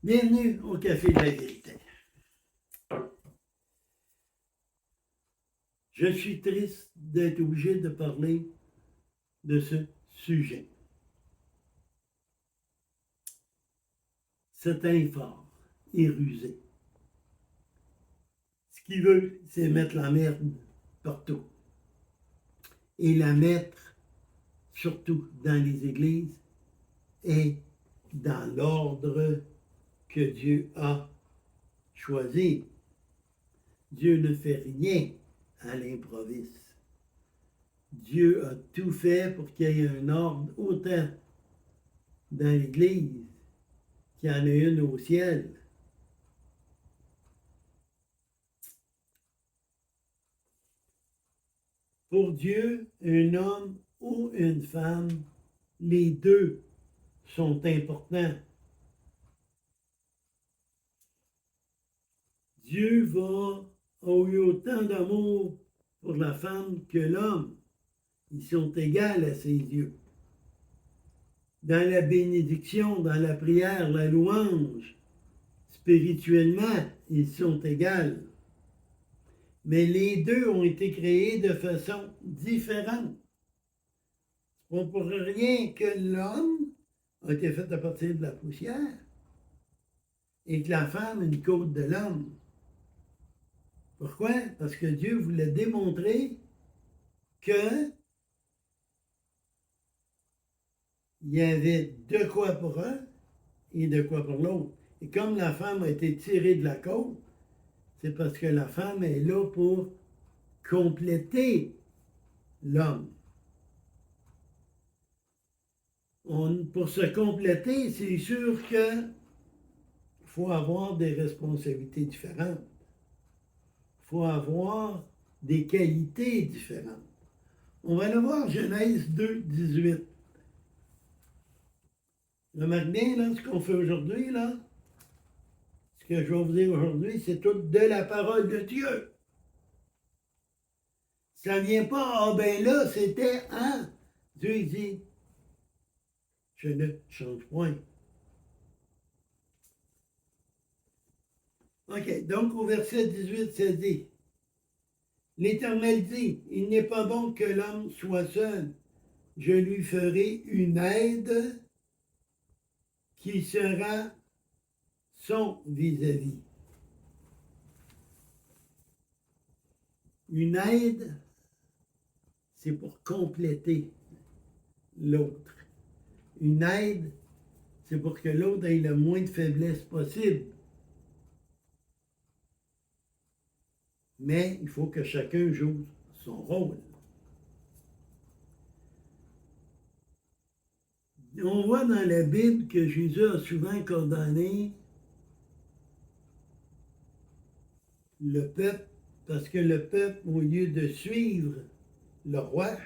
Bienvenue au Café de la Vérité. Je suis triste d'être obligé de parler de ce sujet. Certains forts et rusés. Ce qu'ils veulent, c'est mettre la merde partout. Et la mettre surtout dans les églises et dans l'ordre que Dieu a choisi. Dieu ne fait rien à l'improviste. Dieu a tout fait pour qu'il y ait un ordre autant dans l'Église qu'il y en a une au ciel. Pour Dieu, un homme ou une femme, les deux sont importants. Dieu a eu autant d'amour pour la femme que l'homme. Ils sont égaux à ses yeux. Dans la bénédiction, dans la prière, la louange, spirituellement, ils sont égaux. Mais les deux ont été créés de façon différente. C'est pas pour rien que l'homme a été fait à partir de la poussière et que la femme une côte de l'homme. Pourquoi? Parce que Dieu voulait démontrer que il y avait de quoi pour un et de quoi pour l'autre. Et comme la femme a été tirée de la côte, c'est parce que la femme est là pour compléter l'homme. Pour se compléter, c'est sûr qu'il faut avoir des responsabilités différentes. Il faut avoir des qualités différentes. On va aller voir Genèse 2, 18. Remarque bien, là, ce qu'on fait aujourd'hui, là, ce que je vais vous dire aujourd'hui, c'est tout de la parole de Dieu. Ça ne vient pas, ah ben là, c'était, hein? Dieu dit, je ne change point. OK, donc au verset 18, ça dit, l'Éternel dit, il n'est pas bon que l'homme soit seul. Je lui ferai une aide qui sera son vis-à-vis. Une aide, c'est pour compléter l'autre. Une aide, c'est pour que l'autre ait le moins de faiblesse possible. Mais il faut que chacun joue son rôle. On voit dans la Bible que Jésus a souvent condamné le peuple parce que le peuple, au lieu de suivre le roi,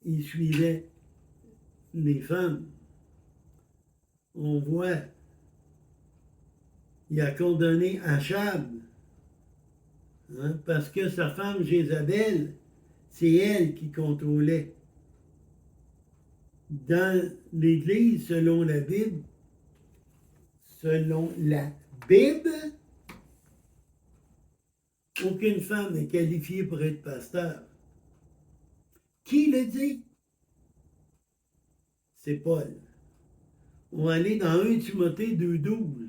il suivait les femmes. On voit, il a condamné Achab, hein, parce que sa femme Jézabel, c'est elle qui contrôlait. Dans l'Église, selon la Bible, aucune femme n'est qualifiée pour être pasteur. Qui le dit? C'est Paul. On va aller dans 1 Timothée 2,12.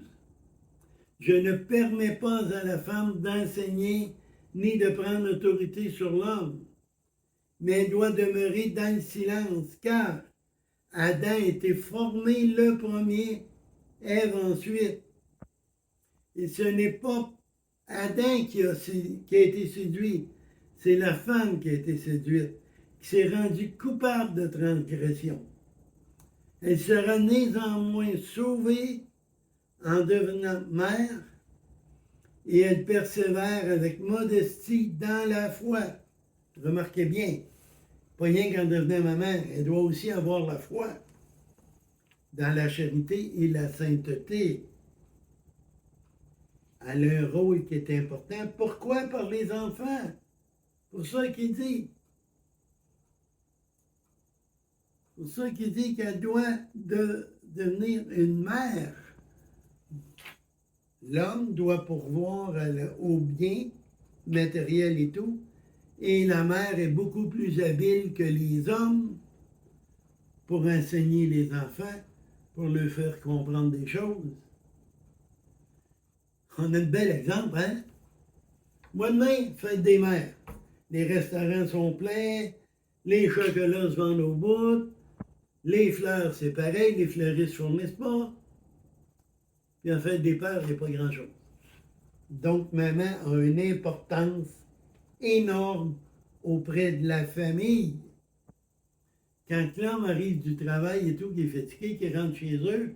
Je ne permets pas à la femme d'enseigner ni de prendre autorité sur l'homme, mais elle doit demeurer dans le silence, car Adam était formé le premier, Ève ensuite. Et ce n'est pas Adam qui a été séduit, c'est la femme qui a été séduite, qui s'est rendue coupable de transgression. Elle sera néanmoins sauvée en devenant mère, et elle persévère avec modestie dans la foi. Remarquez bien, pas rien qu'en devenant maman, elle doit aussi avoir la foi dans la charité et la sainteté. Elle a un rôle qui est important. Pourquoi? Par les enfants. Pour ça qu'il dit. Pour ça qu'il dit qu'elle doit devenir une mère. L'homme doit pourvoir au bien matériel et tout, et la mère est beaucoup plus habile que les hommes pour enseigner les enfants, pour leur faire comprendre des choses. On a un bel exemple, hein? Mois de mai, fête des mères. Les restaurants sont pleins, les chocolats se vendent au bout, les fleurs, c'est pareil, les fleuristes fournissent pas. Puis en fête des pères, il n'y a pas grand-chose. Donc, maman a une importance énorme auprès de la famille. Quand l'homme arrive du travail et tout, qui est fatigué, qui rentre chez eux,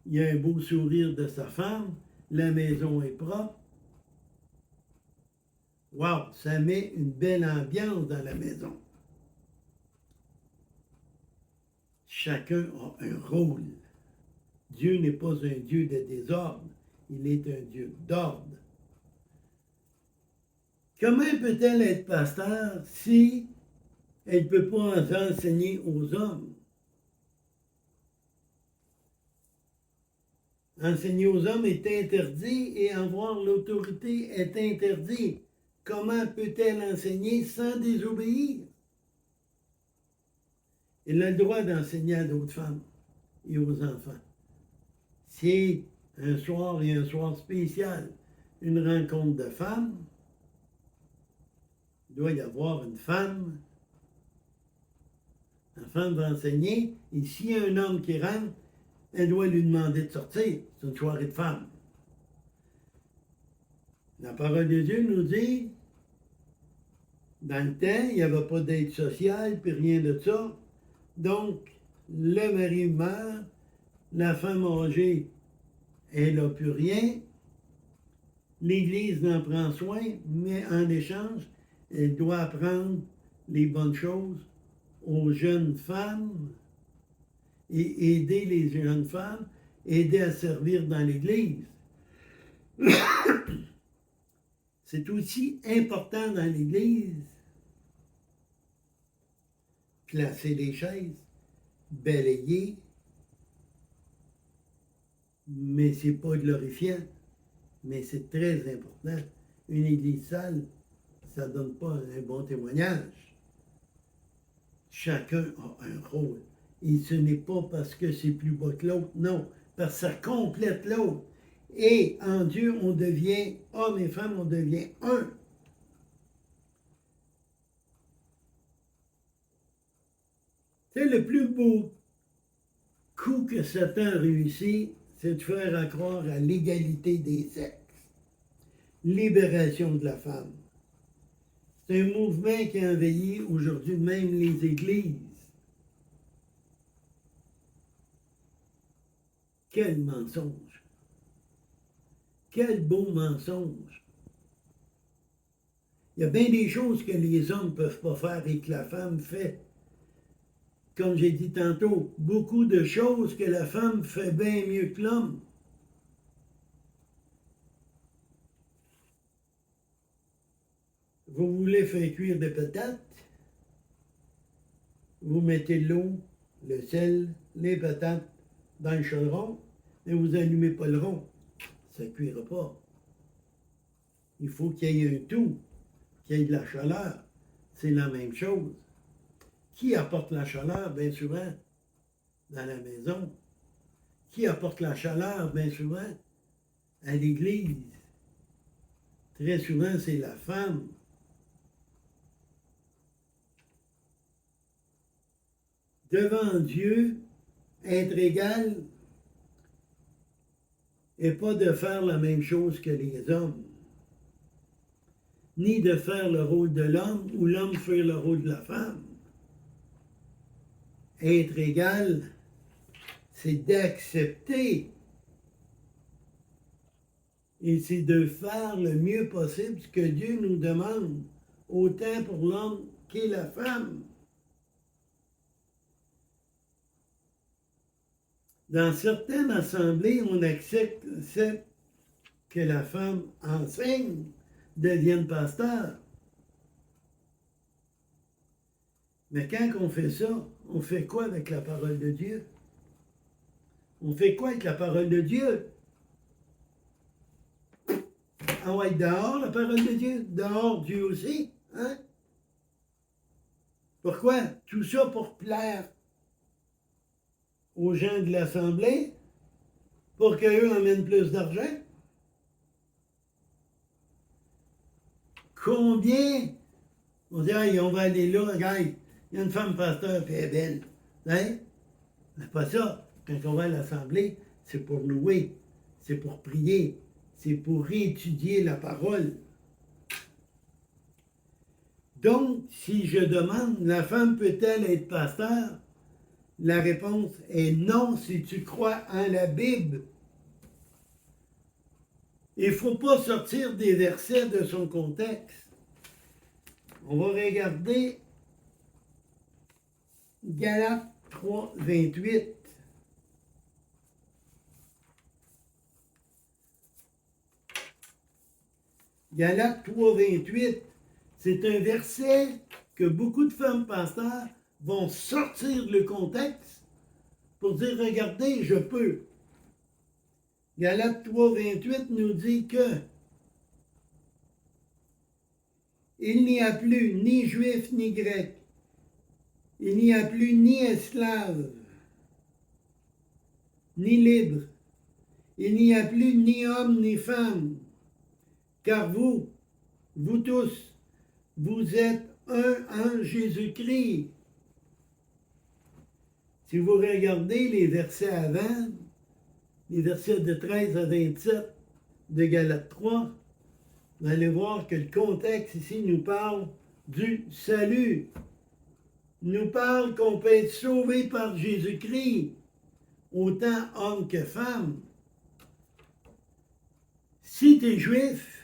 il y a un beau sourire de sa femme, la maison est propre. Wow, ça met une belle ambiance dans la maison. Chacun a un rôle. Dieu n'est pas un Dieu de désordre, il est un Dieu d'ordre. Comment peut-elle être pasteur si elle ne peut pas enseigner aux hommes? Enseigner aux hommes est interdit et avoir l'autorité est interdit. Comment peut-elle enseigner sans désobéir? Elle a le droit d'enseigner à d'autres femmes et aux enfants. C'est un soir et un soir spécial, une rencontre de femmes. Il doit y avoir une femme. La femme va enseigner, et s'il y a un homme qui rentre, elle doit lui demander de sortir. C'est une soirée de femmes. La parole de Dieu nous dit, dans le temps, il n'y avait pas d'aide sociale, puis rien de ça. Donc, le mari meurt, la femme âgée, elle n'a plus rien. L'Église en prend soin, mais en échange, elle doit apprendre les bonnes choses aux jeunes femmes et aider les jeunes femmes, aider à servir dans l'Église. C'est aussi important dans l'Église, placer les chaises, balayer, mais c'est pas glorifiant, mais c'est très important. Une église sale, ça ne donne pas un bon témoignage. Chacun a un rôle. Et ce n'est pas parce que c'est plus bas que l'autre, non, parce que ça complète l'autre. Et en Dieu, on devient, hommes et femmes, on devient un. C'est le plus beau coup que Satan réussit, c'est de faire croire à l'égalité des sexes. Libération de la femme. C'est un mouvement qui a envahi aujourd'hui même les églises. Quel mensonge! Quel beau mensonge! Il y a bien des choses que les hommes ne peuvent pas faire et que la femme fait. Comme j'ai dit tantôt, beaucoup de choses que la femme fait bien mieux que l'homme. Vous voulez faire cuire des patates? Vous mettez l'eau, le sel, les patates dans le chaudron, mais vous n'allumez pas le rond. Ça ne cuira pas. Il faut qu'il y ait un tout, qu'il y ait de la chaleur. C'est la même chose. Qui apporte la chaleur, bien souvent, dans la maison? Qui apporte la chaleur, bien souvent, à l'église? Très souvent, c'est la femme. Devant Dieu, être égal et pas de faire la même chose que les hommes, ni de faire le rôle de l'homme ou l'homme faire le rôle de la femme. Être égal, c'est d'accepter et c'est de faire le mieux possible ce que Dieu nous demande, autant pour l'homme qu'est la femme. Dans certaines assemblées, on accepte que la femme enseigne, devienne pasteur. Mais quand on fait ça, on fait quoi avec la parole de Dieu? On fait quoi avec la parole de Dieu? Ah ouais, dehors la parole de Dieu, dehors Dieu aussi, hein? Pourquoi? Tout ça pour plaire aux gens de l'Assemblée, pour qu'eux emmènent plus d'argent? Combien? On dit, hey, on va aller là, regarde, il y a une femme pasteur, puis elle est belle. Hein? Mais pas ça. Quand on va à l'Assemblée, c'est pour louer, c'est pour prier, c'est pour réétudier la parole. Donc, si je demande, la femme peut-elle être pasteur? La réponse est non si tu crois en la Bible. Il ne faut pas sortir des versets de son contexte. On va regarder Galates 3, 28. Galates 3, 28. C'est un verset que beaucoup de femmes pasteurs vont sortir le contexte pour dire, regardez, je peux. Galates 3, 28 nous dit que il n'y a plus ni juif ni grec. Il n'y a plus ni esclave, ni libre. Il n'y a plus ni homme ni femme. Car vous tous, vous êtes un en Jésus-Christ. Si vous regardez les versets avant, les versets de 13 à 27 de Galates 3, vous allez voir que le contexte ici nous parle du salut. Nous parle qu'on peut être sauvé par Jésus-Christ, autant homme que femme. Si tu es juif,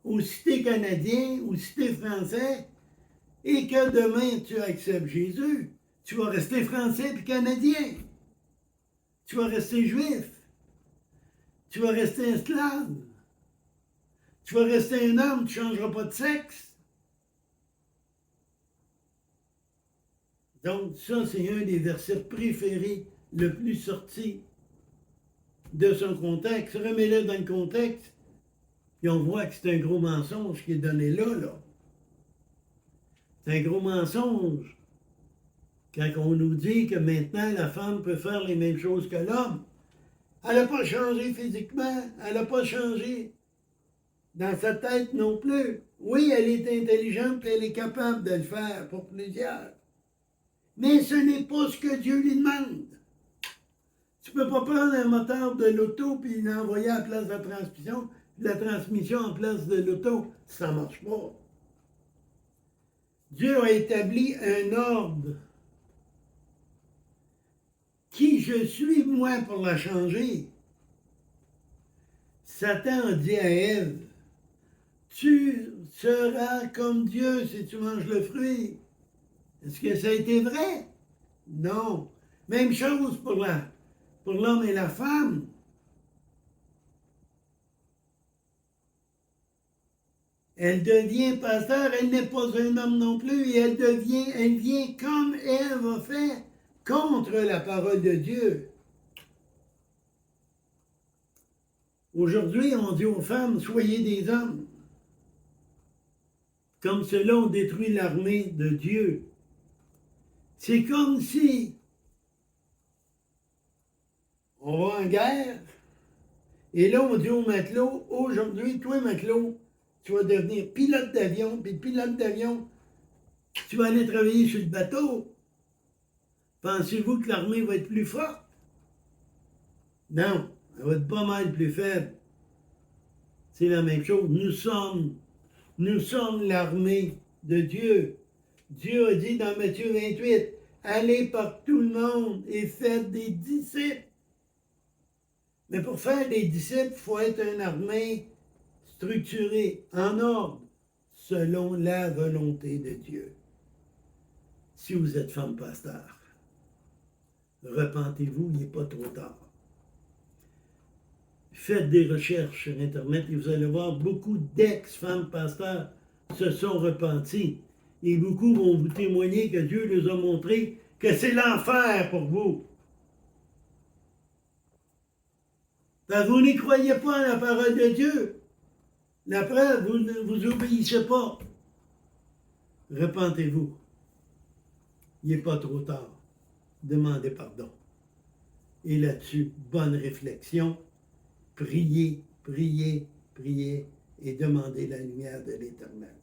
ou si tu es canadien, ou si tu es français, et que demain tu acceptes Jésus, tu vas rester français puis canadien. Tu vas rester juif. Tu vas rester esclave. Tu vas rester un homme, tu ne changeras pas de sexe. Donc ça, c'est un des versets préférés, le plus sorti de son contexte. Remets-le dans le contexte, et on voit que c'est un gros mensonge qui est donné là. C'est un gros mensonge. Quand on nous dit que maintenant la femme peut faire les mêmes choses que l'homme, elle n'a pas changé physiquement, elle n'a pas changé dans sa tête non plus. Oui, elle est intelligente et elle est capable de le faire pour plusieurs. Mais ce n'est pas ce que Dieu lui demande. Tu ne peux pas prendre un moteur de l'auto puis l'envoyer à la place de la transmission en place de l'auto. Ça ne marche pas. Dieu a établi un ordre. Qui je suis, moi, pour la changer? Satan a dit à Ève, tu seras comme Dieu si tu manges le fruit. Est-ce que ça a été vrai? Non. Même chose pour l'homme et la femme. Elle devient pasteur, elle n'est pas un homme non plus, et elle vient comme Ève a fait, contre la parole de Dieu. Aujourd'hui, on dit aux femmes, soyez des hommes. Comme cela, on détruit l'armée de Dieu. C'est comme si on va en guerre, et là, on dit aux matelots, aujourd'hui, toi, matelot, tu vas devenir pilote d'avion, puis pilote d'avion, tu vas aller travailler sur le bateau. Pensez-vous que l'armée va être plus forte? Non, elle va être pas mal plus faible. C'est la même chose. Nous sommes l'armée de Dieu. Dieu a dit dans Matthieu 28, allez par tout le monde et faites des disciples. Mais pour faire des disciples, il faut être une armée structurée, en ordre, selon la volonté de Dieu. Si vous êtes femme pasteur, repentez-vous, il n'est pas trop tard. Faites des recherches sur Internet et vous allez voir beaucoup d'ex-femmes pasteurs se sont repentis. Et beaucoup vont vous témoigner que Dieu les a montré que c'est l'enfer pour vous. Parce que vous n'y croyez pas à la parole de Dieu. La preuve, vous n'obéissez pas. Repentez-vous. Il n'est pas trop tard. Demandez pardon. Et là-dessus, bonne réflexion. Priez, priez, priez et demandez la lumière de l'Éternel.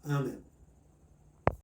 Amen.